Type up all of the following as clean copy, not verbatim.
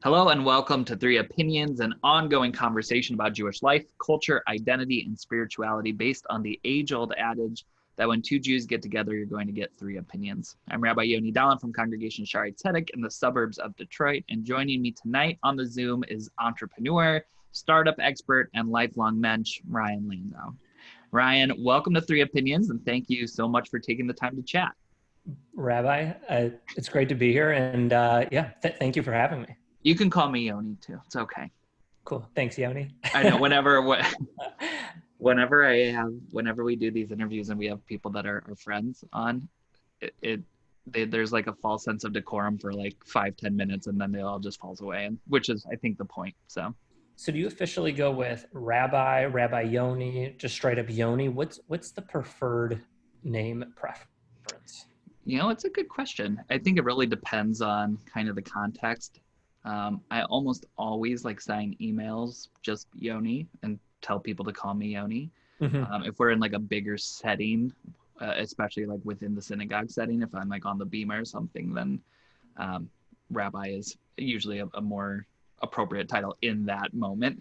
Hello and welcome to Three Opinions, an ongoing conversation about Jewish life, culture, identity, and spirituality based on the age-old adage that when two Jews get together, you're going to get three opinions. I'm Rabbi Yoni from Congregation Shari Tzedek in the suburbs of Detroit, and joining me tonight on the Zoom is entrepreneur, startup expert, and lifelong mensch, Ryan Landau. Ryan, welcome to Three Opinions, and thank you so much for taking the time to chat. Rabbi, it's great to be here, and thank you for having me. You can call me Yoni too. It's okay. Cool. Thanks, Yoni. I know whenever we do these interviews and we have people that are friends on, there's like a false sense of decorum for like 5-10 minutes, and then it all just falls away, and which is, I think, the point. So do you officially go with Rabbi Yoni, just straight up Yoni? What's the preferred name preference? It's a good question. I think it really depends on kind of the context. I almost always sign emails just Yoni and tell people to call me Yoni. Mm-hmm. If we're in like a bigger setting, especially like within the synagogue setting, if I'm like on the Beamer or something, then Rabbi is usually a more appropriate title in that moment,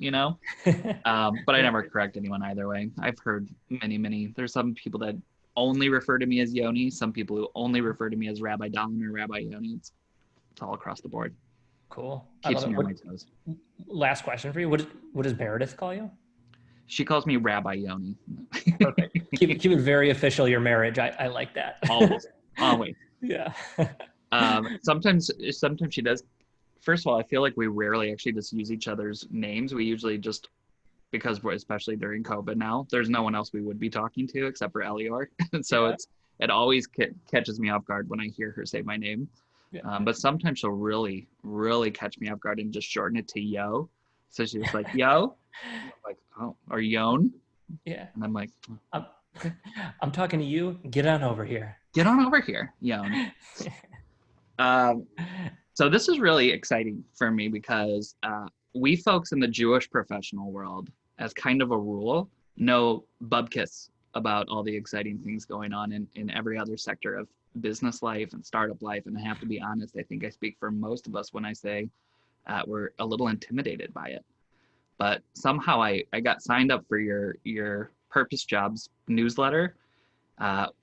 but I never correct anyone either way. I've heard many, there's some people that only refer to me as Yoni, some people who only refer to me as Rabbi Dalan or Rabbi Yoni. It's all across the board. Cool. Keeps me on my toes. Last question for you. What does Meredith call you? She calls me Rabbi Yoni. Perfect. Keep it very official, your marriage. I like that. Always. Yeah. Sometimes she does. First of all, I feel like we rarely actually just use each other's names. We usually just, because we're, especially during COVID now, there's no one else we would be talking to except for Elior. And so it always catches me off guard when I hear her say my name. Yeah. But sometimes she'll really, really catch me off guard and just shorten it to Yo. So she's just like, Yo? I'm like, oh, or Yon? Yeah. And I'm like, oh. I'm talking to you. Get on over here. Get on over here, Yon. So this is really exciting for me because we folks in the Jewish professional world, as kind of a rule, know bubkiss about all the exciting things going on in every other sector of business life and startup life. And I have to be honest, I think I speak for most of us when I say we're a little intimidated by it. But somehow I got signed up for your Repurpose newsletter,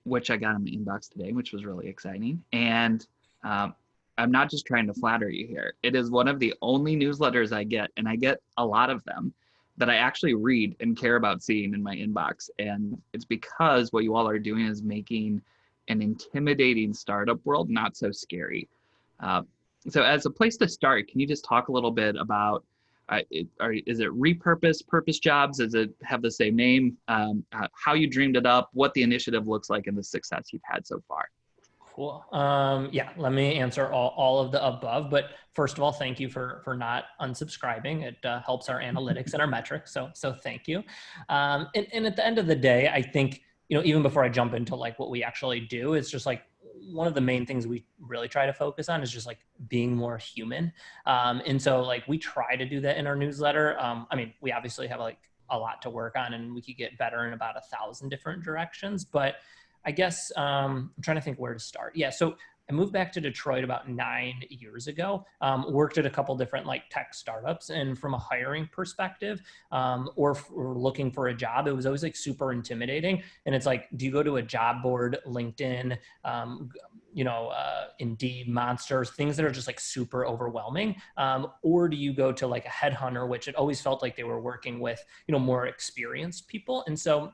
which I got in my inbox today, which was really exciting. And I'm not just trying to flatter you here. It is one of the only newsletters I get, and I get a lot of them, that I actually read and care about seeing in my inbox. And it's because what you all are doing is making an intimidating startup world not so scary. So as a place to start, can you just talk a little bit about, is it Repurpose, Purpose Jobs? Does it have the same name? How you dreamed it up, what the initiative looks like, and the success you've had so far? Cool. Let me answer all of the above. But first of all, thank you for not unsubscribing. It helps our analytics and our metrics. So thank you. And at the end of the day, I think, even before I jump into what we actually do, it's just one of the main things we really try to focus on is just being more human. And so we try to do that in our newsletter. We obviously have a lot to work on, and we could get better in about 1,000 different directions, but I guess I'm trying to think where to start. Yeah, so I moved back to Detroit about 9 years ago, worked at a couple different tech startups, and from a hiring perspective, or looking for a job, it was always super intimidating. And it's do you go to a job board, LinkedIn, Indeed, Monsters, things that are just super overwhelming, or do you go to a headhunter, which it always felt like they were working with, more experienced people. And so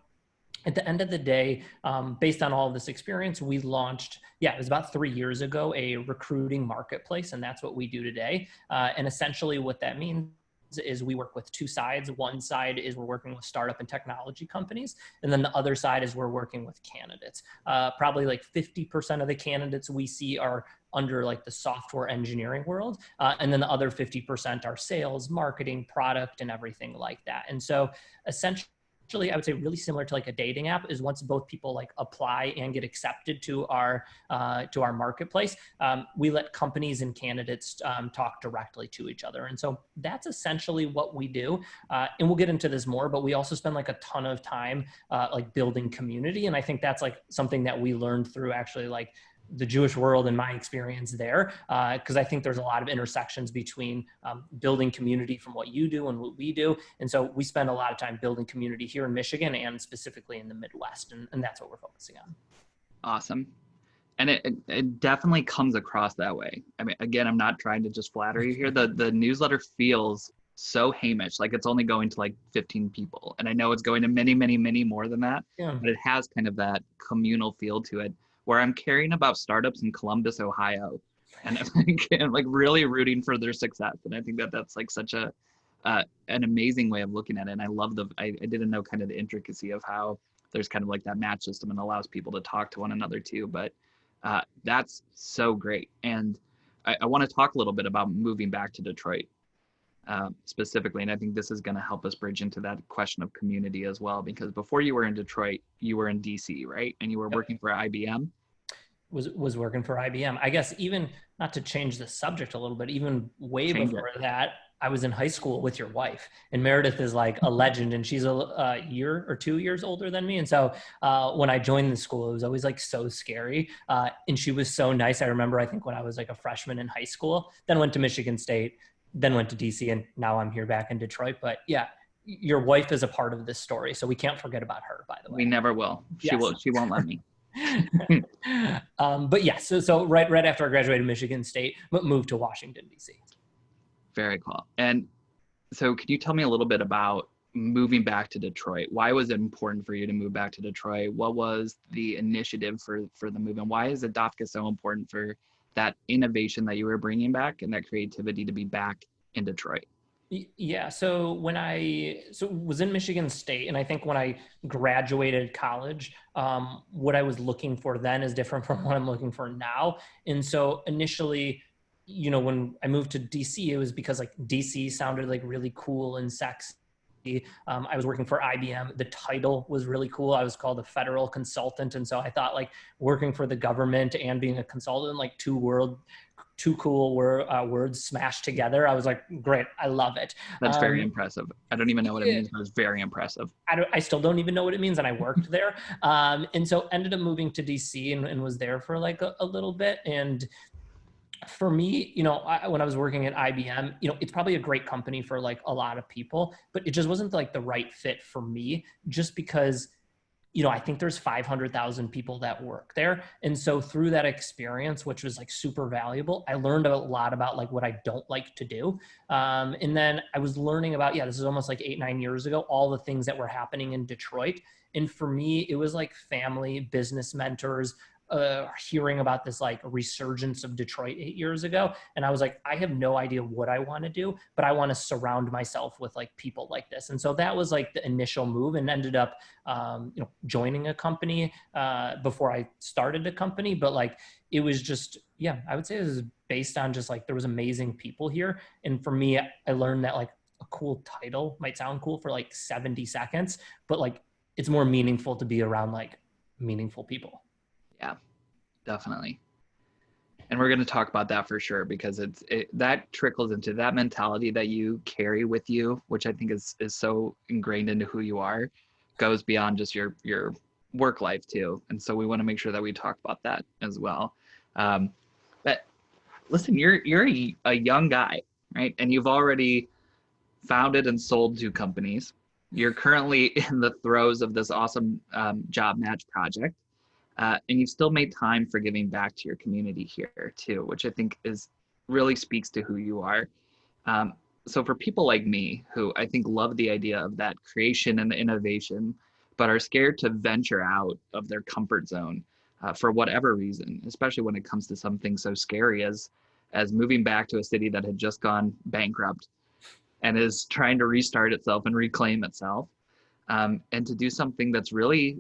at the end of the day, based on all of this experience, we launched, it was about 3 years ago, a recruiting marketplace, and that's what we do today. And essentially what that means is we work with two sides. One side is we're working with startup and technology companies, and then the other side is we're working with candidates. Probably 50% of the candidates we see are under the software engineering world. And then the other 50% are sales, marketing, product, and everything like that. And so essentially, I would say really similar to a dating app is once both people apply and get accepted to our marketplace, we let companies and candidates talk directly to each other. And so that's essentially what we do. And we'll get into this more, but we also spend a ton of time building community. And I think that's something that we learned through actually the Jewish world and my experience there, because I think there's a lot of intersections between building community from what you do and what we do. And so we spend a lot of time building community here in Michigan and specifically in the Midwest. And that's what we're focusing on. Awesome. And it definitely comes across that way. I mean, again, I'm not trying to just flatter you here. The newsletter feels so Hamish, like it's only going to like 15 people. And I know it's going to many, many, many more than that, but it has kind of that communal feel to it where I'm caring about startups in Columbus, Ohio, and I'm like really rooting for their success. And I think that that's like such an amazing way of looking at it. And I love I didn't know kind of the intricacy of how there's kind of like that match system and allows people to talk to one another too. But that's so great. And I want to talk a little bit about moving back to Detroit specifically. And I think this is going to help us bridge into that question of community as well, because before you were in Detroit, you were in DC, right? And you were working for IBM. Was working for IBM. I guess even, not to change the subject a little bit, even way before that, I was in high school with your wife, and Meredith is like a legend, and she's a year or 2 years older than me. And so when I joined the school, it was always like so scary. And she was so nice. I remember, I think when I was like a freshman in high school, then went to Michigan State, then went to DC, and now I'm here back in Detroit. But yeah, your wife is a part of this story, so we can't forget about her, by the way. We never will. She won't let me. But yeah, so right after I graduated Michigan State, moved to Washington, DC. Very cool. And so can you tell me a little bit about moving back to Detroit? Why was it important for you to move back to Detroit? What was the initiative for the move? And why is Adopka so important for that innovation that you were bringing back and that creativity to be back in Detroit? Yeah. So when I was in Michigan State, and I think when I graduated college, what I was looking for then is different from what I'm looking for now. And so initially, when I moved to DC, it was because like DC sounded like really cool and sexy. I was working for IBM. The title was really cool. I was called a federal consultant. And so I thought like working for the government and being a consultant, like two cool words smashed together. I was like, great, I love it. That's very impressive. I don't even know what it means, but it's very impressive. I still don't even know what it means, and I worked there. And so ended up moving to DC and was there for like a little bit. And for me, when I was working at IBM, it's probably a great company for like a lot of people, but it just wasn't like the right fit for me, just because I think there's 500,000 people that work there. And so through that experience, which was like super valuable, I learned a lot about like what I don't like to do. And then I was learning about, this is almost like 8-9 years ago, all the things that were happening in Detroit. And for me, it was like family, business mentors, hearing about this like resurgence of Detroit 8 years ago. And I was like, I have no idea what I want to do, but I want to surround myself with like people like this. And so that was like the initial move, and ended up, joining a company before I started the company. But like, it was just, I would say it was based on just like, there was amazing people here. And for me, I learned that like a cool title might sound cool for like 70 seconds, but like, it's more meaningful to be around like meaningful people. Yeah, definitely. And we're going to talk about that for sure, because that trickles into that mentality that you carry with you, which I think is so ingrained into who you are, goes beyond just your work life too. And so we want to make sure that we talk about that as well. But listen, you're a young guy, right? And you've already founded and sold 2 companies. You're currently in the throes of this awesome job match project. And you've still made time for giving back to your community here too, which I think really speaks to who you are. So for people like me, who I think love the idea of that creation and the innovation, but are scared to venture out of their comfort zone for whatever reason, especially when it comes to something so scary as moving back to a city that had just gone bankrupt and is trying to restart itself and reclaim itself, and to do something that's really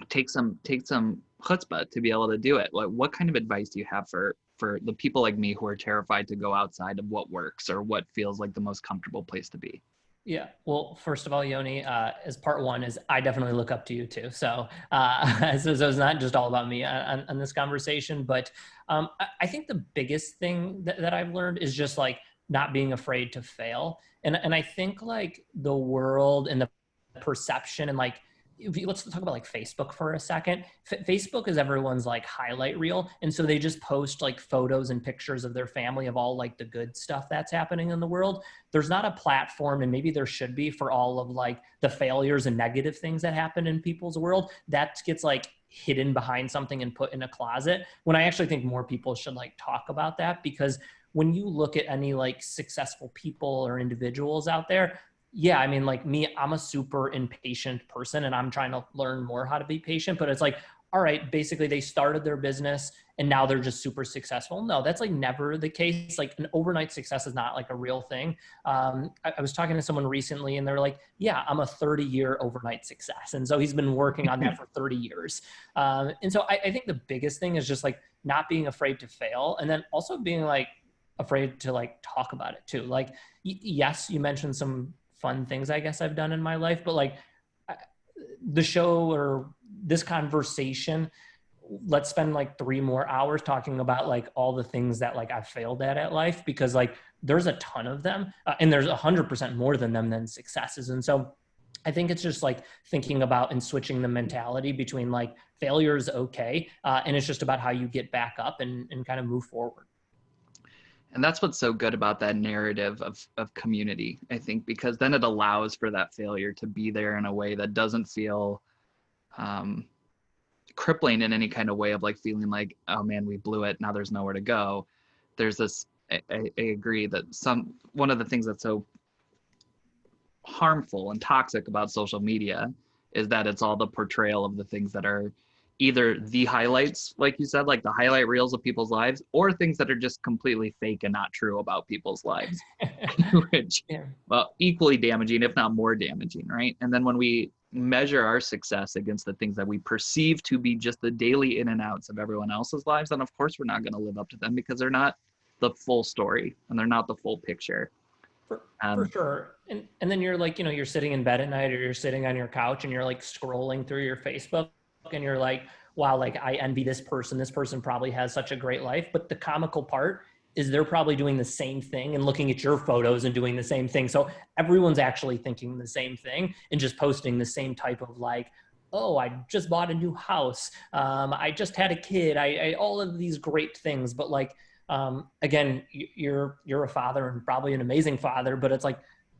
take some chutzpah to be able to do it. Like, what kind of advice do you have for the people like me who are terrified to go outside of what works or what feels like the most comfortable place to be? Yeah. Well, first of all, Yoni, as part one is I definitely look up to you too. So, so it's not just all about me on this conversation, but I think the biggest thing that I've learned is just like not being afraid to fail. And I think like the world and the perception and like let's talk about like Facebook for a second. Facebook is everyone's like highlight reel. And so they just post like photos and pictures of their family of all like the good stuff that's happening in the world. There's not a platform, and maybe there should be, for all of like the failures and negative things that happen in people's world. That gets like hidden behind something and put in a closet, when I actually think more people should like talk about that. Because when you look at any like successful people or individuals out there, yeah, I mean, like me, I'm a super impatient person and I'm trying to learn more how to be patient, but it's like, all right, basically they started their business and now they're just super successful. No, that's like never the case. Like an overnight success is not like a real thing. I was talking to someone recently and they're like, yeah, I'm a 30-year overnight success. And so he's been working on that for 30 years. And so I think the biggest thing is just like not being afraid to fail. And then also being like afraid to like talk about it too. Like, yes, you mentioned some fun things I guess I've done in my life, but like the show or this conversation, let's spend like 3 more hours talking about like all the things that like I've failed at life, because like there's a ton of them, and there's 100% more than them than successes. And so I think it's just like thinking about and switching the mentality between like failure is okay, and it's just about how you get back up and kind of move forward. And that's what's so good about that narrative of community, I think, because then it allows for that failure to be there in a way that doesn't feel crippling in any kind of way of like feeling like, oh man, we blew it, now there's nowhere to go. There's this, I agree that one of the things that's so harmful and toxic about social media is that it's all the portrayal of the things that are either the highlights, like you said, like the highlight reels of people's lives, or things that are just completely fake and not true about people's lives, which, well, equally damaging, if not more damaging, right? And then when we measure our success against the things that we perceive to be just the daily in and outs of everyone else's lives, then of course we're not going to live up to them, because they're not the full story and they're not the full picture. For sure. And then you're like, you know, you're sitting in bed at night or you're sitting on your couch and you're like scrolling through your Facebook and you're like, wow, like I envy this person. This person probably has such a great life. But the comical part is they're probably doing the same thing and looking at your photos and doing the same thing. So everyone's actually thinking the same thing and just posting the same type of like, oh, I just bought a new house. I just had a kid. I all of these great things. But like, again, you're a father and probably an amazing father, but it's like,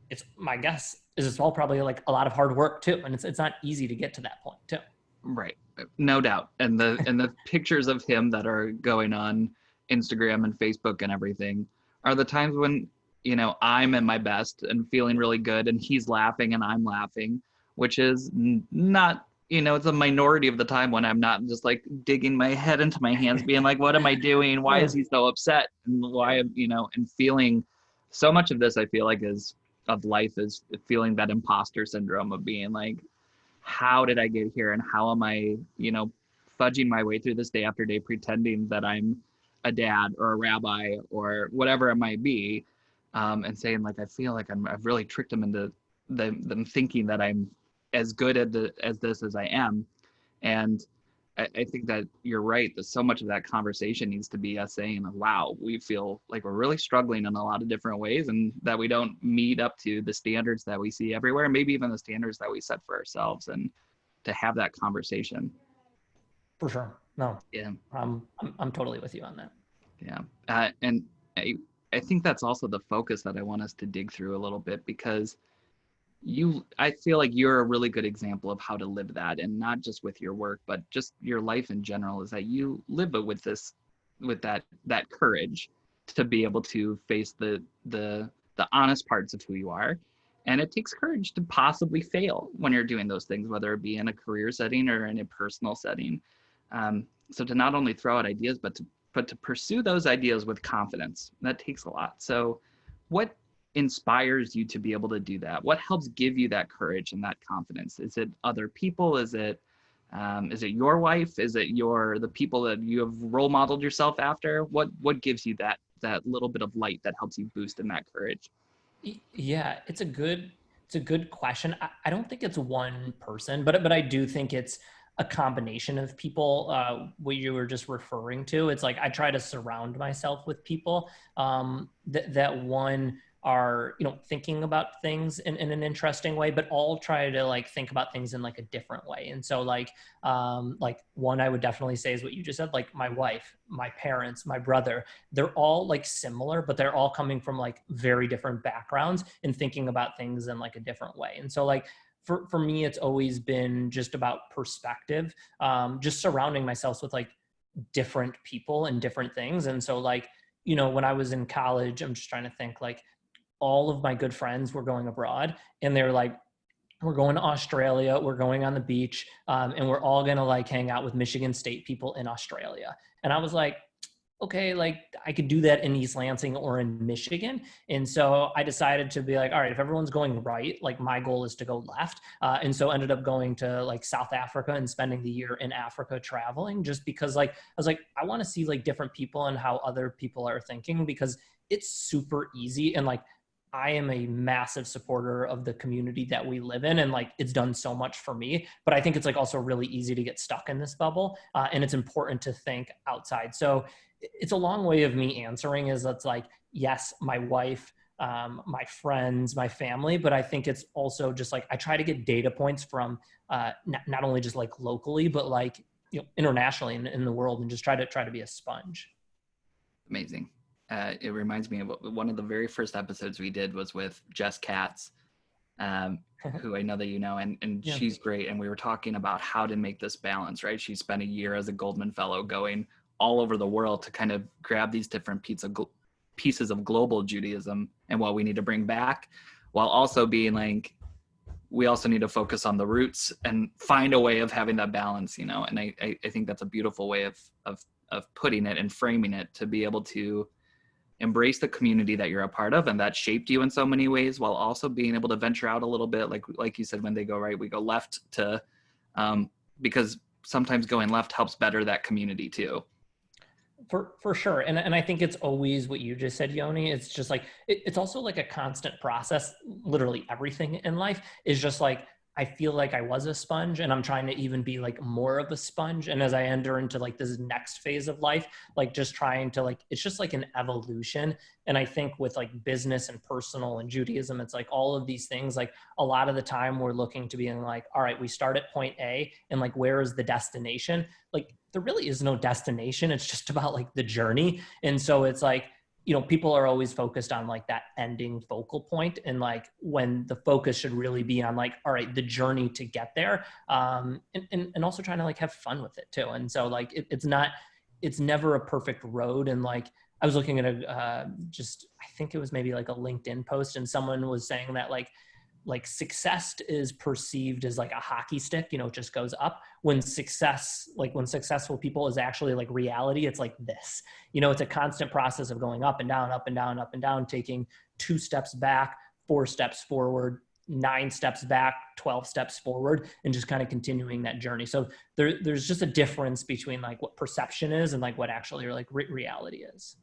it's my guess is it's all probably like a lot of hard work too. And it's not easy to get to that point too. Right. No doubt. And the pictures of him that are going on Instagram and Facebook and everything are the times when, you know, I'm at my best and feeling really good and he's laughing and I'm laughing, which is not, you know, it's a minority of the time when I'm not just like digging my head into my hands being like, what am I doing? Why is he so upset? And why, you know, and feeling so much of this, I feel like of life is feeling that imposter syndrome of being like, how did I get here? And how am I, you know, fudging my way through this day after day, pretending that I'm a dad or a rabbi or whatever it might be, and saying like, I feel like I've really tricked them into them thinking that I'm as good at this as I am. And I think that you're right, that so much of that conversation needs to be us saying, wow, we feel like we're really struggling in a lot of different ways and that we don't meet up to the standards that we see everywhere, maybe even the standards that we set for ourselves, and to have that conversation. For sure. No. Yeah. I'm totally with you on that. Yeah. And I think that's also the focus that I want us to dig through a little bit, because I feel like you're a really good example of how to live that, and not just with your work, but just your life in general, is that you live it with that courage to be able to face the honest parts of who you are. And it takes courage to possibly fail when you're doing those things, whether it be in a career setting or in a personal setting. So to not only throw out ideas, but to pursue those ideas with confidence, that takes a lot. So what inspires you to be able to do that? What helps give you that courage and that confidence? Is it other people? Is it your wife? Is it the people that you have role modeled yourself after? What gives you that little bit of light that helps you boost in that courage? Yeah, it's a good question. I don't think it's one person, but I do think it's a combination of people. What you were just referring to, it's like I try to surround myself with people that one are, thinking about things in an interesting way, but all try to like think about things in like a different way. And so like one I would definitely say is what you just said, like my wife, my parents, my brother, they're all like similar, but they're all coming from like very different backgrounds and thinking about things in like a different way. And so like, for me, it's always been just about perspective, just surrounding myself with like different people and different things. And so like, when I was in college, I'm just trying to think, like all of my good friends were going abroad, and they're like, we're going to Australia, we're going on the beach, and we're all going to like hang out with Michigan State people in Australia. And I was like, okay, like I could do that in East Lansing or in Michigan. And so I decided to be like, all right, if everyone's going right, like my goal is to go left. And so ended up going to like South Africa and spending the year in Africa traveling, just because like, I was like, I want to see like different people and how other people are thinking, because it's super easy. And like, I am a massive supporter of the community that we live in, and like it's done so much for me, but I think it's like also really easy to get stuck in this bubble, and it's important to think outside. So it's a long way of me answering is that's like, yes, my wife, my friends, my family, but I think it's also just like, I try to get data points from not only just like locally, but like, internationally in the world, and just try to be a sponge. Amazing. It reminds me of one of the very first episodes we did was with Jess Katz, who I know that you know, and yeah. She's great. And we were talking about how to make this balance, right? She spent a year as a Goldman Fellow going all over the world to kind of grab these different pieces of global Judaism and what we need to bring back, while also being like, we also need to focus on the roots and find a way of having that balance, and I think that's a beautiful way of putting it and framing it, to be able to embrace the community that you're a part of and that shaped you in so many ways, while also being able to venture out a little bit. Like you said, when they go right, we go left, to because sometimes going left helps better that community too. For sure. And I think it's always what you just said, Yoni. It's just like, it's also like a constant process. Literally everything in life is just like, I feel like I was a sponge, and I'm trying to even be like more of a sponge. And as I enter into like this next phase of life, like just trying to like, it's just like an evolution. And I think with like business and personal and Judaism, it's like all of these things, like a lot of the time we're looking to being like, all right, we start at point A, and like, where is the destination? Like there really is no destination. It's just about like the journey. And so it's like, people are always focused on like that ending focal point, and like when the focus should really be on like, all right, the journey to get there. And also trying to like have fun with it too. And so like, it's never a perfect road. And like, I was looking at I think it was maybe like a LinkedIn post, and someone was saying that like success is perceived as like a hockey stick, it just goes up, when successful people is actually like reality. It's like this, it's a constant process of going up and down, up and down, up and down, taking 2 steps back, 4 steps forward, 9 steps back, 12 steps forward, and just kind of continuing that journey. So there's just a difference between like what perception is and like what actually like reality is.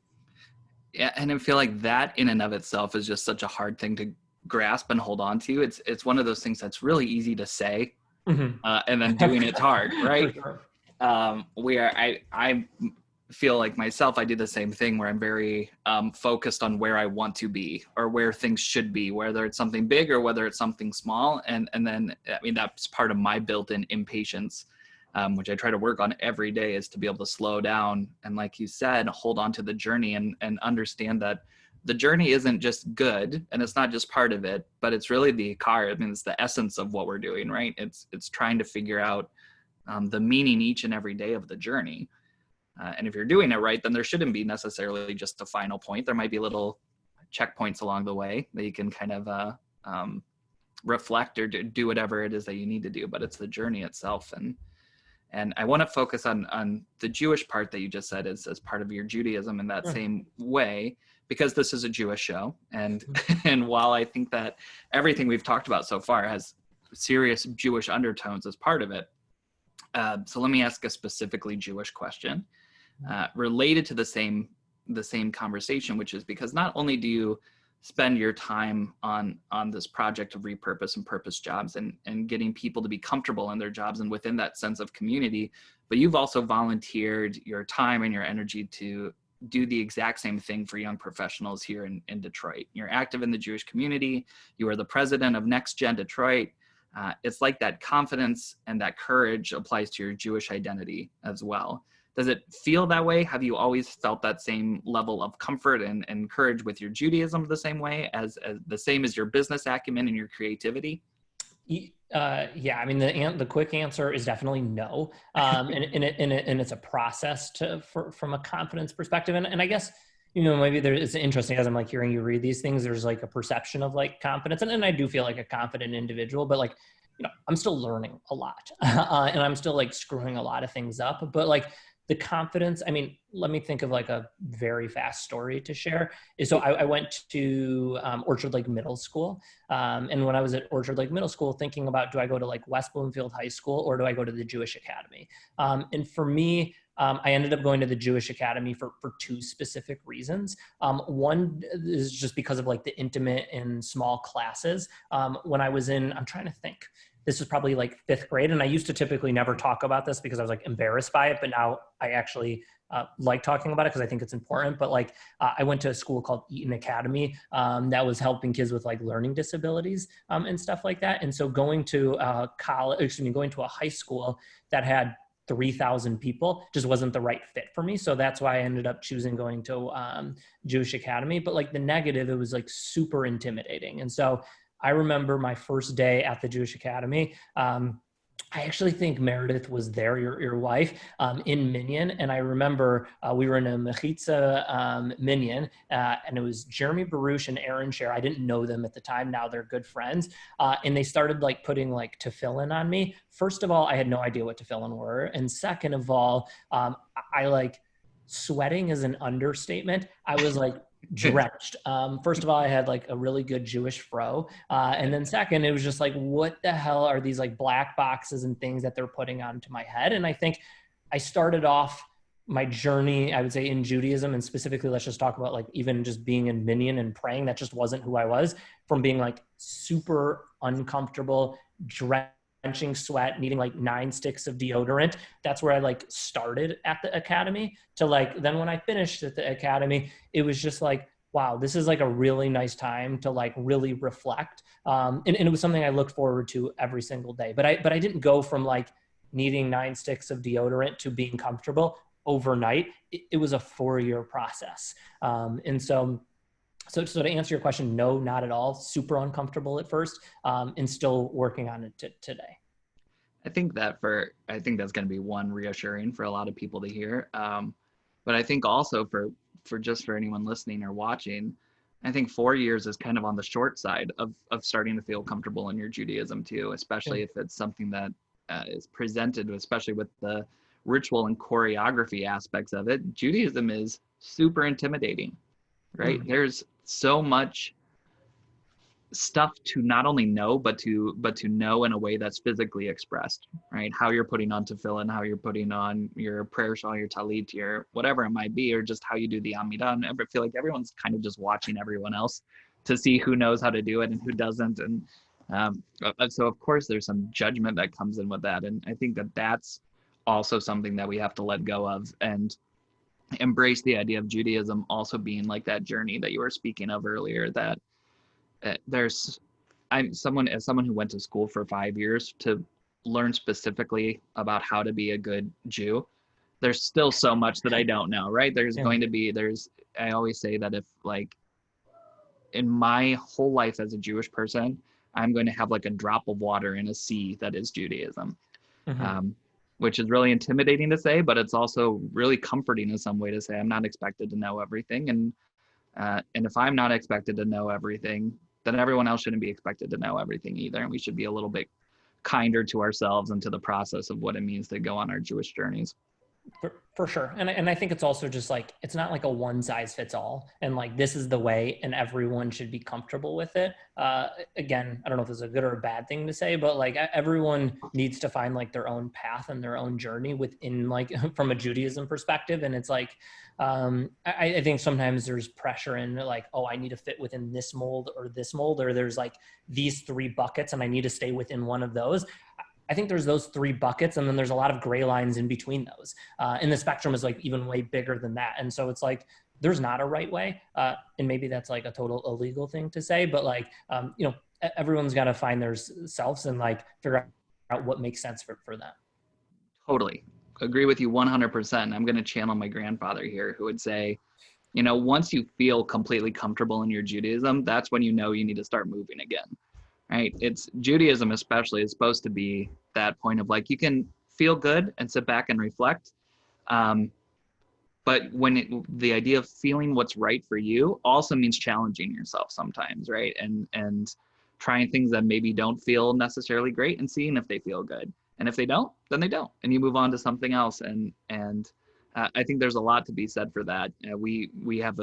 Yeah. And I feel like that in and of itself is just such a hard thing to grasp and hold on to. It's one of those things that's really easy to say, and then doing it's hard, right? Sure. I feel like myself, I do the same thing, where I'm very focused on where I want to be, or where things should be, whether it's something big or whether it's something small. And then, I mean, that's part of my built-in impatience, which I try to work on every day, is to be able to slow down. And like you said, hold on to the journey, and understand that the journey isn't just good, and it's not just part of it, but it's really the car. I mean, it's the essence of what we're doing, right? It's trying to figure out the meaning each and every day of the journey. And if you're doing it right, then there shouldn't be necessarily just a final point. There might be little checkpoints along the way that you can kind of reflect or do whatever it is that you need to do, but it's the journey itself. And I want to focus on the Jewish part that you just said as part of your Judaism in that same way, because this is a Jewish show. And while I think that everything we've talked about so far has serious Jewish undertones as part of it, so let me ask a specifically Jewish question related to the same conversation, which is because not only do you spend your time on this project of Repurpose and Purpose Jobs and getting people to be comfortable in their jobs and within that sense of community, but you've also volunteered your time and your energy to do the exact same thing for young professionals here in Detroit. You're active in the Jewish community. You are the president of Next Gen Detroit. It's like that confidence and that courage applies to your Jewish identity as well. Does it feel that way? Have you always felt that same level of comfort and courage with your Judaism the same way as the same as your business acumen and your creativity? Yeah, I mean, the quick answer is definitely no. And it's a process from a confidence perspective. And I guess, maybe it's interesting as I'm like hearing you read these things, there's like a perception of like confidence. And I do feel like a confident individual, but like, I'm still learning a lot and I'm still like screwing a lot of things up, but like the confidence, I mean, let me think of like a very fast story to share. So I went to Orchard Lake Middle School. And when I was at Orchard Lake Middle School, thinking about, do I go to like West Bloomfield High School or do I go to the Jewish Academy? And for me, I ended up going to the Jewish Academy for two specific reasons. One is just because of like the intimate and small classes. When I was I'm trying to think, this was probably like fifth grade. And I used to typically never talk about this because I was like embarrassed by it. But now I actually like talking about it because I think it's important. But like I went to a school called Eaton Academy that was helping kids with like learning disabilities and stuff like that. And so going to going to a high school that had 3,000 people just wasn't the right fit for me. So that's why I ended up choosing going to Jewish Academy. But like the negative, it was like super intimidating. And so I remember my first day at the Jewish Academy. I actually think Meredith was there, your wife, in Minyan. And I remember we were in a Mechitza Minyan, and it was Jeremy Baruch and Aaron Scher. I didn't know them at the time. Now they're good friends. And they started like putting like tefillin on me. First of all, I had no idea what tefillin were. And second of all, I like sweating is an understatement. I was like, drenched. First of all, I had like a really good Jewish fro. And then second, it was just like, what the hell are these like black boxes and things that they're putting onto my head? And I think I started off my journey, I would say, in Judaism, and specifically, let's just talk about like even just being in Minyan and praying. That just wasn't who I was, from being like super uncomfortable, drenching sweat, needing like 9 sticks of deodorant. That's where I like started at the academy, to like, then when I finished at the academy, it was just like, wow, this is like a really nice time to like really reflect. And it was something I looked forward to every single day. But I didn't go from like needing 9 sticks of deodorant to being comfortable overnight. It was a 4-year process. And so to answer your question, no, not at all. Super uncomfortable at first, and still working on it today. I think that's going to be one reassuring for a lot of people to hear. But I think also for anyone listening or watching, I think 4 years is kind of on the short side of starting to feel comfortable in your Judaism too, especially if it's something that is presented, especially with the ritual and choreography aspects of it. Judaism is super intimidating, right? There's so much stuff to not only know, but to know in a way that's physically expressed, right? How you're putting on tefillin, how you're putting on your prayer shawl, your talit, your whatever it might be, or just how you do the Amidah. And I feel like everyone's kind of just watching everyone else to see who knows how to do it and who doesn't. And so of course there's some judgment that comes in with that. And I think that that's also something that we have to let go of and embrace the idea of Judaism also being like that journey that you were speaking of earlier, that as someone who went to school for 5 years to learn specifically about how to be a good Jew, there's still so much that I don't know, right? I always say that if like in my whole life as a Jewish person, I'm going to have like a drop of water in a sea that is Judaism, which is really intimidating to say, but it's also really comforting in some way to say I'm not expected to know everything. And if I'm not expected to know everything, then everyone else shouldn't be expected to know everything either. And we should be a little bit kinder to ourselves and to the process of what it means to go on our Jewish journeys. For sure. And I think it's also just like, it's not like a one size fits all and like, this is the way and everyone should be comfortable with it. Again, I don't know if this is a good or a bad thing to say, but like everyone needs to find like their own path and their own journey within like from a Judaism perspective. And it's like, I think sometimes there's pressure in like, oh, I need to fit within this mold, or there's like these 3 buckets and I need to stay within one of those. I think there's those three buckets, and then there's a lot of gray lines in between those. And the spectrum is like even way bigger than that. And so it's like, there's not a right way. And maybe that's like a total illegal thing to say, but like, you know, everyone's got to find their selves and like figure out what makes sense for them. Totally. Agree with you 100%. I'm going to channel my grandfather here, who would say, you know, once you feel completely comfortable in your Judaism, that's when you know you need to start moving again, right? It's Judaism especially is supposed to be that point of like, you can feel good and sit back and reflect. But the idea of feeling what's right for you also means challenging yourself sometimes, right? And trying things that maybe don't feel necessarily great and seeing if they feel good. And if they don't, then they don't, and you move on to something else. And I think there's a lot to be said for that. We have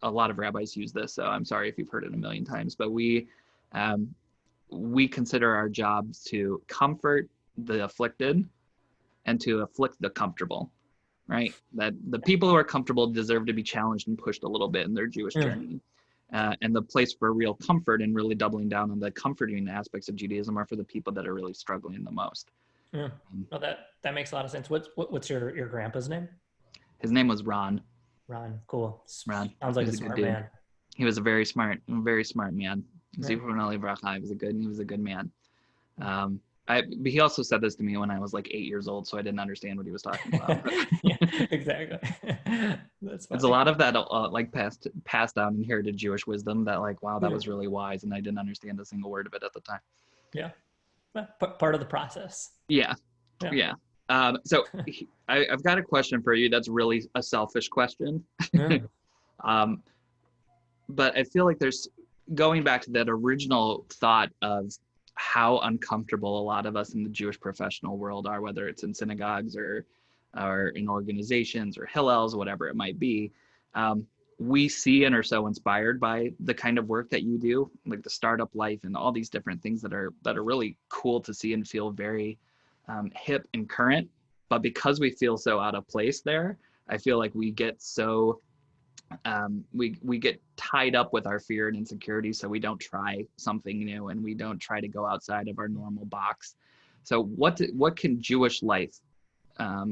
a lot of rabbis use this, so I'm sorry if you've heard it a million times, but we consider our jobs to comfort the afflicted and to afflict the comfortable, right? That the people who are comfortable deserve to be challenged and pushed a little bit in their Jewish journey. And the place for real comfort and really doubling down on the comforting aspects of Judaism are for the people that are really struggling the most. Well, that makes a lot of sense. What's your grandpa's name? His name was Ron. Ron, cool. Ron. Sounds like a smart man. He was a very smart man. He was a good man. But he also said this to me when I was like 8 years old, so I didn't understand what he was talking about. Yeah, exactly. That's funny. It's a lot of that like passed down inherited Jewish wisdom that like, wow, that was really wise, and I didn't understand a single word of it at the time. Yeah, part of the process. Yeah. So I've got a question for you that's really a selfish question. But I feel like there's, going back to that original thought of how uncomfortable a lot of us in the Jewish professional world are, whether it's in synagogues or in organizations or Hillels, whatever it might be. We see and are so inspired by the kind of work that you do, like the startup life and all these different things that are really cool to see and feel very hip and current. But because we feel so out of place there, I feel like we get so we get tied up with our fear and insecurity, so we don't try something new and we don't try to go outside of our normal box. So what can Jewish life,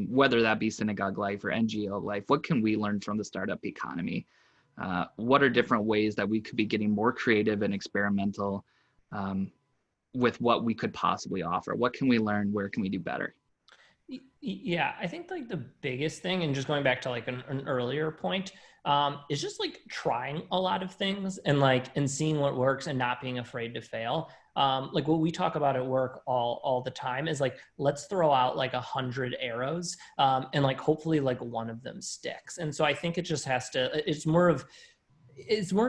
whether that be synagogue life or NGO life, what can we learn from the startup economy? What are different ways that we could be getting more creative and experimental with what we could possibly offer? What can we learn? Where can we do better? Yeah, I think like the biggest thing, and just going back to like an earlier point, is just like trying a lot of things and seeing what works and not being afraid to fail. Like what we talk about at work all the time is like, let's throw out like 100 arrows and like hopefully like one of them sticks. And so I think it just it's more of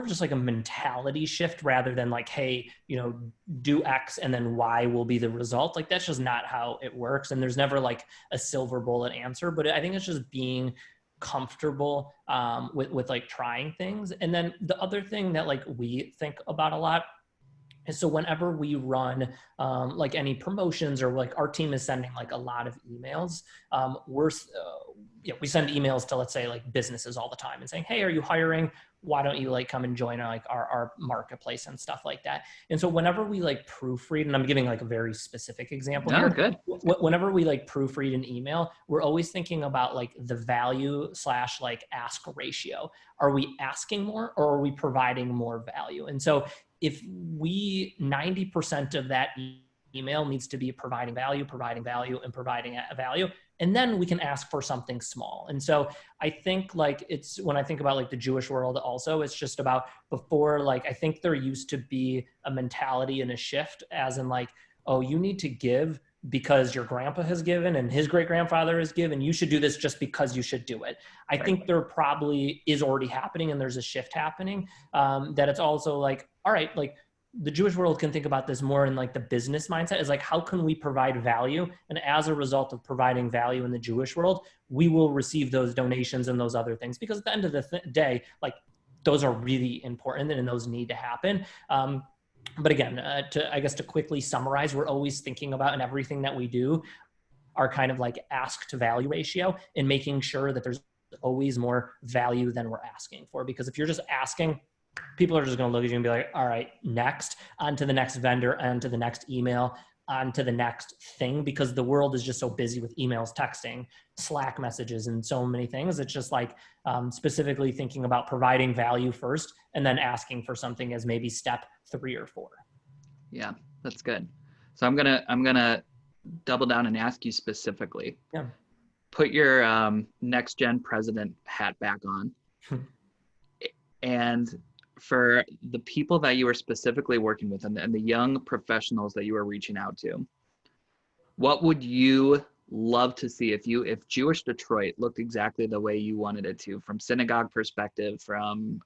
just like a mentality shift rather than like, hey, you know, do X and then Y will be the result. Like that's just not how it works. And there's never like a silver bullet answer, but I think it's just being comfortable with like trying things. And then the other thing that like we think about a lot is, so whenever we run like any promotions or like our team is sending like a lot of emails, we send emails to, let's say, like businesses all the time and saying, hey, are you hiring? Why don't you like come and join our marketplace and stuff like that? And so whenever we like proofread, and I'm giving like a very specific example here. Good. Whenever we like proofread an email, we're always thinking about like the value / like ask ratio. Are we asking more or are we providing more value? And so if 90% of that email needs to be providing value, and providing value, and then we can ask for something small. And so I think like it's, when I think about like the Jewish world also, it's just about before, like, I think there used to be a mentality and a shift as in like, oh, you need to give because your grandpa has given and his great grandfather has given, you should do this just because you should do it. I think there probably is already happening, and there's a shift happening that it's also like, all right, like the Jewish world can think about this more in like the business mindset, is like, how can we provide value? And as a result of providing value in the Jewish world, we will receive those donations and those other things, because at the end of the day, like those are really important and those need to happen. But again, to quickly summarize, we're always thinking about in everything that we do, our kind of like ask to value ratio, and making sure that there's always more value than we're asking for. Because if you're just asking, people are just going to look at you and be like, all right, next, on to the next vendor, on to the next email. on to the next thing, because the world is just so busy with emails, texting, Slack messages, and so many things. It's just like specifically thinking about providing value first and then asking for something as maybe step 3 or 4. Yeah, that's good. So I'm gonna double down and ask you specifically. Yeah. Put your next gen president hat back on. And for the people that you were specifically working with and the young professionals that you were reaching out to, what would you love to see if Jewish Detroit looked exactly the way you wanted it to, from synagogue perspective, from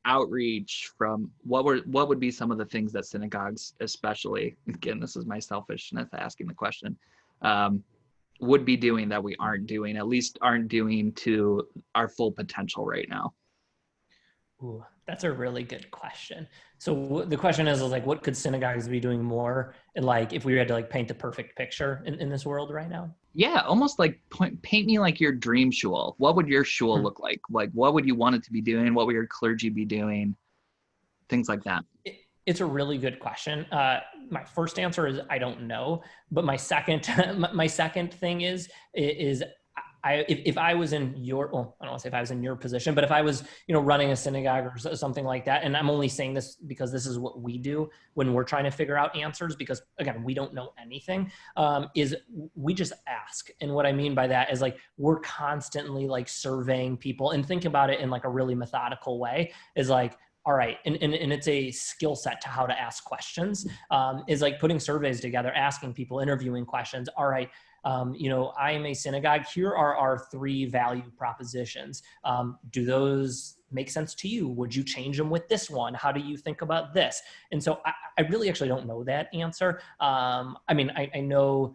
outreach, from what would be some of the things that synagogues, especially, again, this is my selfishness asking the question, would be doing that we aren't doing, at least aren't doing to our full potential right now? Ooh, that's a really good question. So the question is like, what could synagogues be doing more? And like, if we had to like paint the perfect picture in this world right now? Yeah, almost like paint me like your dream shul. What would your shul look like? Like, what would you want it to be doing? What would your clergy be doing? Things like that. It's a really good question. My first answer is I don't know, but my second thing is if I was in your, well, I don't want to say if I was in your position, but if I was, running a synagogue or something like that, and I'm only saying this because this is what we do when we're trying to figure out answers, because again, we don't know anything, is we just ask. And what I mean by that is like, we're constantly like surveying people, and think about it in like a really methodical way, is like, all right, and it's a skill set to how to ask questions, is like putting surveys together, asking people, interviewing questions. All right, I am a synagogue. Here are our 3 value propositions. Do those make sense to you? Would you change them with this one? How do you think about this? And so I really actually don't know that answer. I know,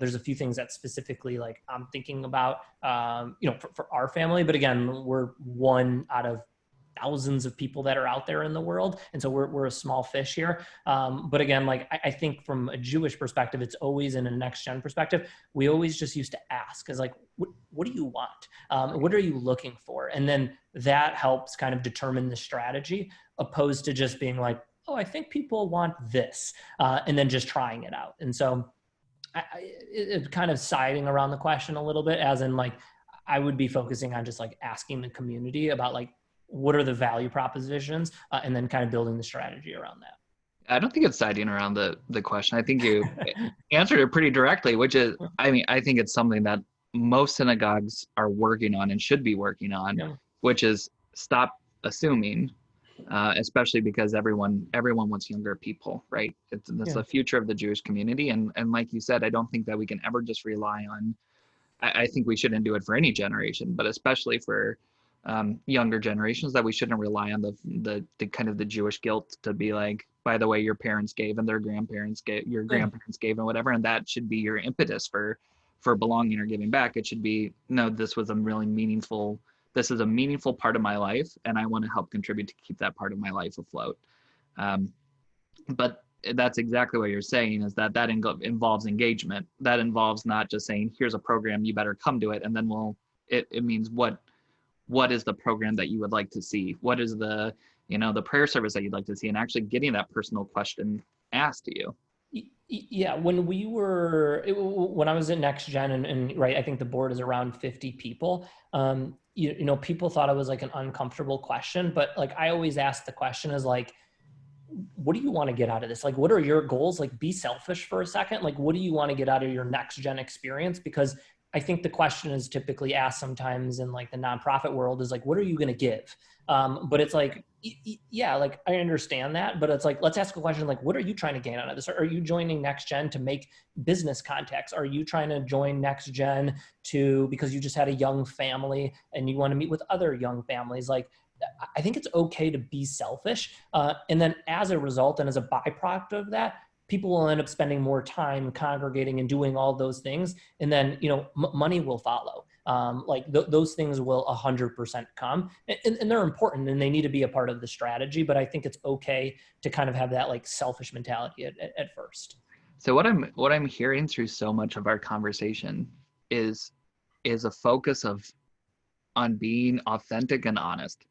there's a few things that specifically like I'm thinking about, for our family, but again, we're one out of thousands of people that are out there in the world. And so we're a small fish here. But again, like I think from a Jewish perspective, it's always in a next gen perspective. We always just used to ask is like, what do you want? What are you looking for? And then that helps kind of determine the strategy, opposed to just being like, oh, I think people want this, and then just trying it out. And so it's kind of siding around the question a little bit, as in like, I would be focusing on just like asking the community about like, what are the value propositions, and then kind of building the strategy around that. I don't think it's siding around the question. I think you answered it pretty directly, which is, I think it's something that most synagogues are working on and should be working on, which is stop assuming, especially because everyone wants younger people, right? It's the future of the Jewish community. And like you said, I don't think that we can ever just rely on, I think we shouldn't do it for any generation, but especially for younger generations, that we shouldn't rely on the kind of the Jewish guilt to be like, by the way, your parents gave and their grandparents gave, your grandparents gave and whatever, and that should be your impetus for belonging or giving back. It should be, no, this is a meaningful part of my life, and I want to help contribute to keep that part of my life afloat. But that's exactly what you're saying, is that involves engagement. That involves not just saying, here's a program, you better come to it, and then it means what is the program that you would like to see? What is the prayer service that you'd like to see? And actually getting that personal question asked to you. Yeah, when I was at Next Gen, and right, I think the board is around 50 people. People thought it was like an uncomfortable question, but like I always ask the question is like, what do you want to get out of this? Like, what are your goals? Like, be selfish for a second. Like, what do you want to get out of your Next Gen experience? Because I think the question is typically asked sometimes in like the nonprofit world is like, what are you going to give? But it's like, yeah, like I understand that, but it's like, let's ask a question like, what are you trying to gain out of this? Are you joining Next Gen to make business contacts? Are you trying to join Next Gen because you just had a young family and you want to meet with other young families? Like, I think it's okay to be selfish. And then as a result and as a byproduct of that, people will end up spending more time congregating and doing all those things. And then, money will follow. Those things will 100% come, and they're important and they need to be a part of the strategy. But I think it's okay to kind of have that like selfish mentality at first. So what I'm hearing through so much of our conversation is a focus on being authentic and honest.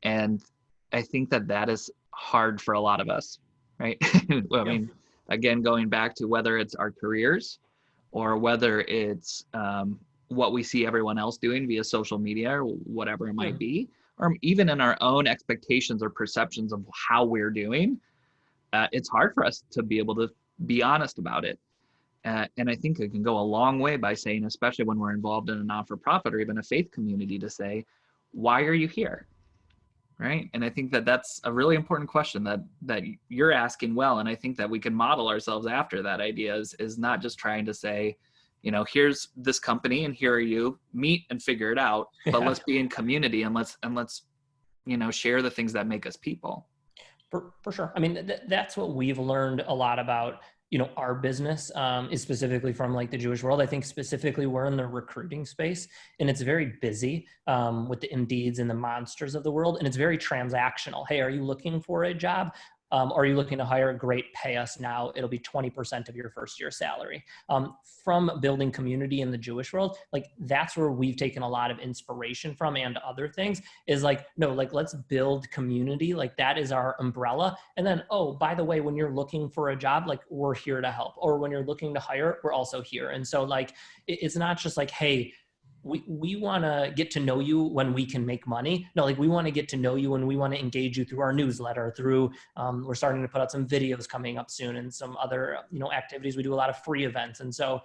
And I think that is hard for a lot of us, right? Well, I mean, again, going back to whether it's our careers or whether it's what we see everyone else doing via social media or whatever it might be, or even in our own expectations or perceptions of how we're doing, it's hard for us to be able to be honest about it. And I think it can go a long way by saying, especially when we're involved in a not-for-profit or even a faith community, to say, why are you here? Right. And I think that that's a really important question that you're asking well. And I think that we can model ourselves after that idea is not just trying to say, here's this company and here are you, meet and figure it out, but let's be in community and let's, share the things that make us people. For sure. I mean, that's what we've learned a lot about, our business is specifically from like the Jewish world. I think specifically we're in the recruiting space and it's very busy with the Indeeds and the Monsters of the world. And it's very transactional. Hey, are you looking for a job? Are you looking to hire? Great, pay us now. It'll be 20% of your first year salary. From building community in the Jewish world, like that's where we've taken a lot of inspiration from, and other things is like, no, like let's build community. Like that is our umbrella. And then, oh, by the way, when you're looking for a job, like we're here to help. Or when you're looking to hire, we're also here. And so like, it's not just like, hey, we want to get to know you when we can make money. No, like we want to get to know you and we want to engage you through our newsletter, through, we're starting to put out some videos coming up soon and some other, activities. We do a lot of free events. And so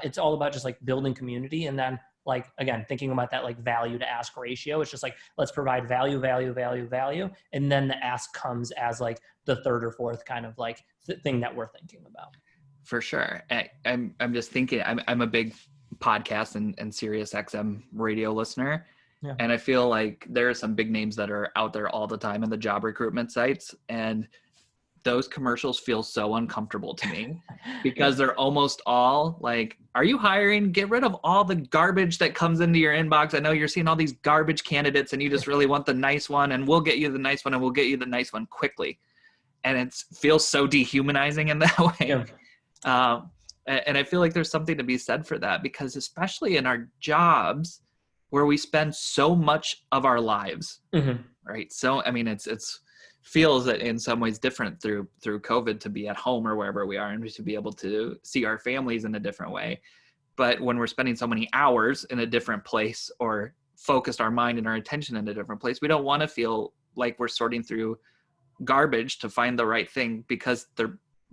it's all about just like building community. And then like, again, thinking about that like value to ask ratio. It's just like, let's provide value. And then the ask comes as like the third or fourth kind of like thing that we're thinking about. For sure. I'm just thinking, I'm a big podcast and Sirius XM radio listener. Yeah. And I feel like there are some big names that are out there all the time in the job recruitment sites. And those commercials feel so uncomfortable to me because they're almost all like, are you hiring? Get rid of all the garbage that comes into your inbox. I know you're seeing all these garbage candidates and you just really want the nice one, and we'll get you the nice one and we'll get you the nice one quickly. And it feels so dehumanizing in that way. Yeah. And I feel like there's something to be said for that, because especially in our jobs where we spend so much of our lives, right? So, I mean, it's feels that in some ways different through COVID to be at home or wherever we are and to be able to see our families in a different way. But when we're spending so many hours in a different place or focused our mind and our attention in a different place, we don't want to feel like we're sorting through garbage to find the right thing, because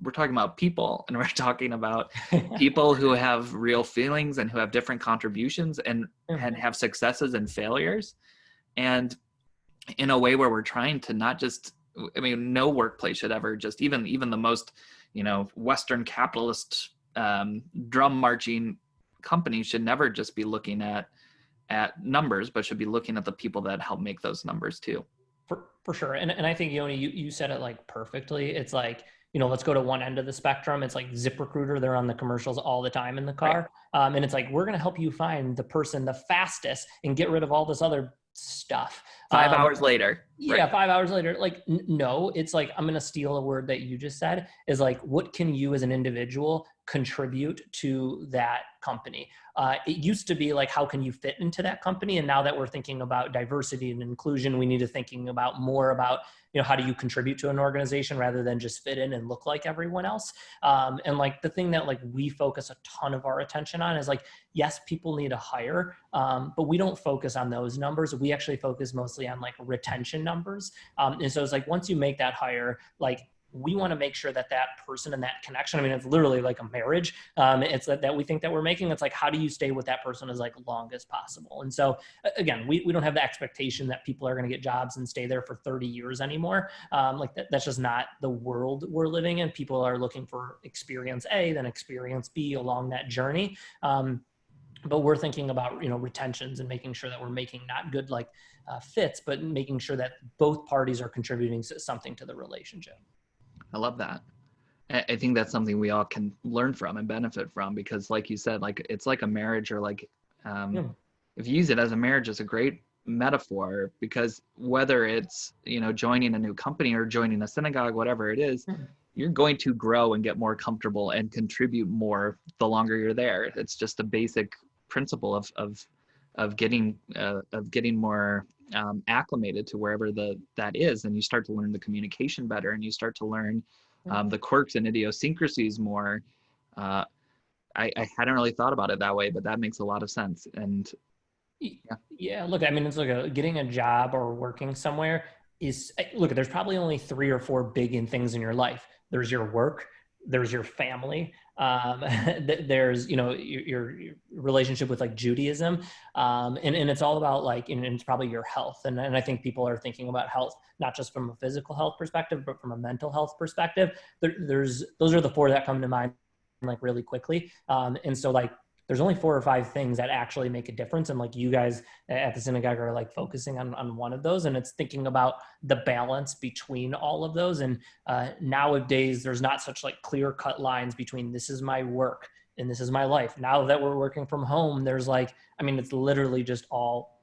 we're talking about people, and we're talking about people who have real feelings and who have different contributions and have successes and failures. And in a way where we're trying to not just, I mean, no workplace should ever just, even the most, Western capitalist drum marching company should never just be looking at numbers, but should be looking at the people that help make those numbers too. For sure. And I think, Yoni, you said it like perfectly. It's like, let's go to one end of the spectrum. It's like ZipRecruiter. They're on the commercials all the time in the car. Right. And it's like, we're going to help you find the person the fastest and get rid of all this other stuff. 5 hours later. Yeah. Right. 5 hours later. Like, no, it's like, I'm going to steal a word that you just said, is like, what can you as an individual contribute to that company? It used to be like, how can you fit into that company? And now that we're thinking about diversity and inclusion, we need to thinking about more about, how do you contribute to an organization rather than just fit in and look like everyone else? And like the thing that like we focus a ton of our attention on is like, yes, people need to hire, but we don't focus on those numbers. We actually focus mostly on like retention numbers. And so it's like, once you make that hire, like, we want to make sure that that person and that connection, I mean, it's literally like a marriage. It's that we think that we're making. It's like, how do you stay with that person as like long as possible? And so again, we don't have the expectation that people are going to get jobs and stay there for 30 years anymore. That's just not the world we're living in. People are looking for experience A, then experience B along that journey. But we're thinking about, retentions and making sure that we're making not good like fits, but making sure that both parties are contributing something to the relationship. I love that. I think that's something we all can learn from and benefit from, because like you said, like it's like a marriage, or like if you use it as a marriage, it's a great metaphor, because whether it's, joining a new company or joining a synagogue, whatever it is, you're going to grow and get more comfortable and contribute more the longer you're there. It's just a basic principle of getting more acclimated to wherever that is, and you start to learn the communication better, and you start to learn the quirks and idiosyncrasies more. I hadn't really thought about it that way, but that makes a lot of sense. And yeah, look, I mean, it's like getting a job or working somewhere is, look, there's probably only 3 or 4 big things in your life. There's your work, there's your family, there's, your relationship with like Judaism. And it's all about like, and it's probably your health. And I think people are thinking about health, not just from a physical health perspective, but from a mental health perspective. Those are the 4 that come to mind like really quickly. And so like, there's only 4 or 5 things that actually make a difference. And like you guys at the synagogue are like focusing on one of those, and it's thinking about the balance between all of those. And nowadays there's not such like clear cut lines between this is my work and this is my life. Now that we're working from home, there's like, I mean, it's literally just all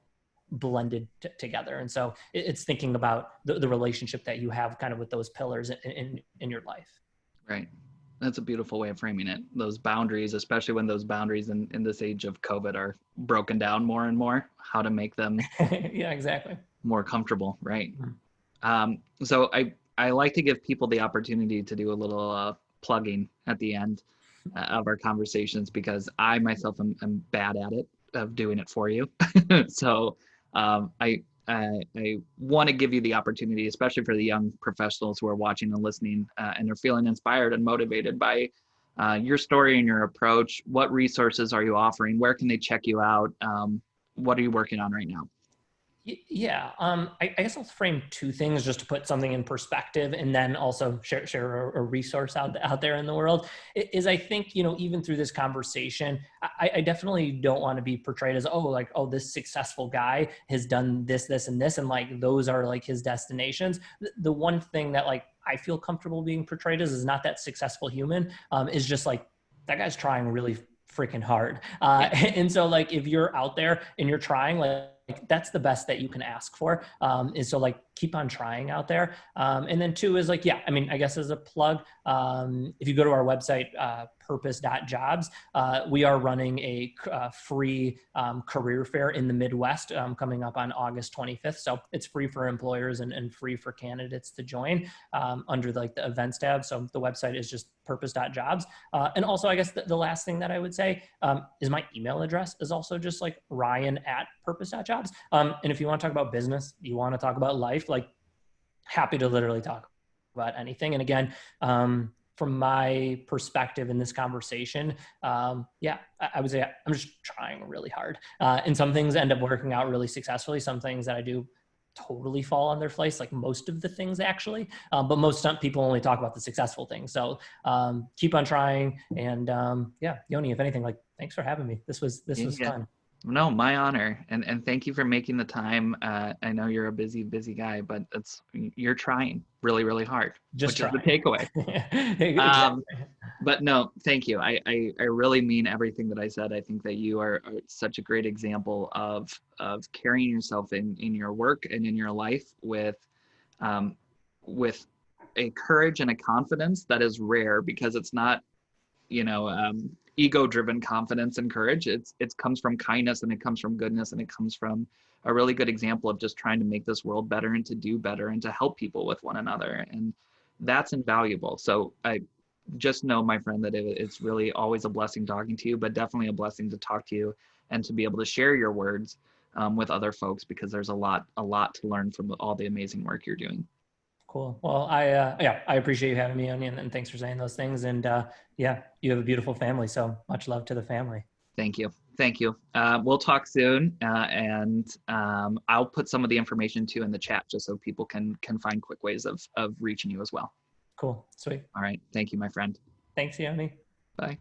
blended together. And so it's thinking about the relationship that you have kind of with those pillars in your life. Right. That's a beautiful way of framing it. Those boundaries, especially when those boundaries in this age of COVID are broken down more and more, how to make them yeah, exactly, more comfortable. Right. Mm-hmm. So I like to give people the opportunity to do a little plugging at the end of our conversations, because I myself am bad at it, of doing it for you. So I want to give you the opportunity, especially for the young professionals who are watching and listening, and are feeling inspired and motivated by your story and your approach. What resources are you offering? Where can they check you out? What are you working on right now? Yeah, I guess I'll frame 2 things just to put something in perspective, and then also share a resource out there in the world. Is I think, even through this conversation, I definitely don't want to be portrayed as, this successful guy has done this, and this, and like those are like his destinations. The one thing that like I feel comfortable being portrayed as is not that successful human, is just like that guy's trying really freaking hard. And so like if you're out there and you're trying, like that's the best that you can ask for. Is so like keep on trying out there. And then 2 is like, yeah, I mean, I guess as a plug, if you go to our website, purpose.jobs, we are running a free career fair in the Midwest coming up on August 25th. So it's free for employers and free for candidates to join under like the events tab. So the website is just purpose.jobs. And also, I guess the last thing that I would say is my email address is also just like ryan@purpose.jobs. And if you want to talk about business, you want to talk about life, like happy to literally talk about anything. And again, from my perspective in this conversation, I would say I'm just trying really hard. And some things end up working out really successfully. Some things that I do totally fall on their place, like most of the things actually. But most people only talk about the successful things. So keep on trying. And Yoni, if anything, like thanks for having me. This was fun. No, my honor. And thank you for making the time. I know you're a busy guy, but you're trying really, really hard, Just which is the takeaway. Exactly. But no, thank you. I really mean everything that I said. I think that you are such a great example of carrying yourself in your work and in your life with a courage and a confidence that is rare, because it's not, ego-driven confidence and courage. It comes from kindness, and it comes from goodness, and it comes from a really good example of just trying to make this world better and to do better and to help people with one another. And that's invaluable. So I just know, my friend, that it's really always a blessing talking to you, but definitely a blessing to talk to you and to be able to share your words with other folks, because there's a lot to learn from all the amazing work you're doing. Cool. Well, I appreciate you having me on, and thanks for saying those things. And you have a beautiful family. So much love to the family. Thank you. We'll talk soon. And I'll put some of the information too in the chat, just so people can find quick ways of reaching you as well. Cool. Sweet. All right. Thank you, my friend. Thanks, Yoni. Bye.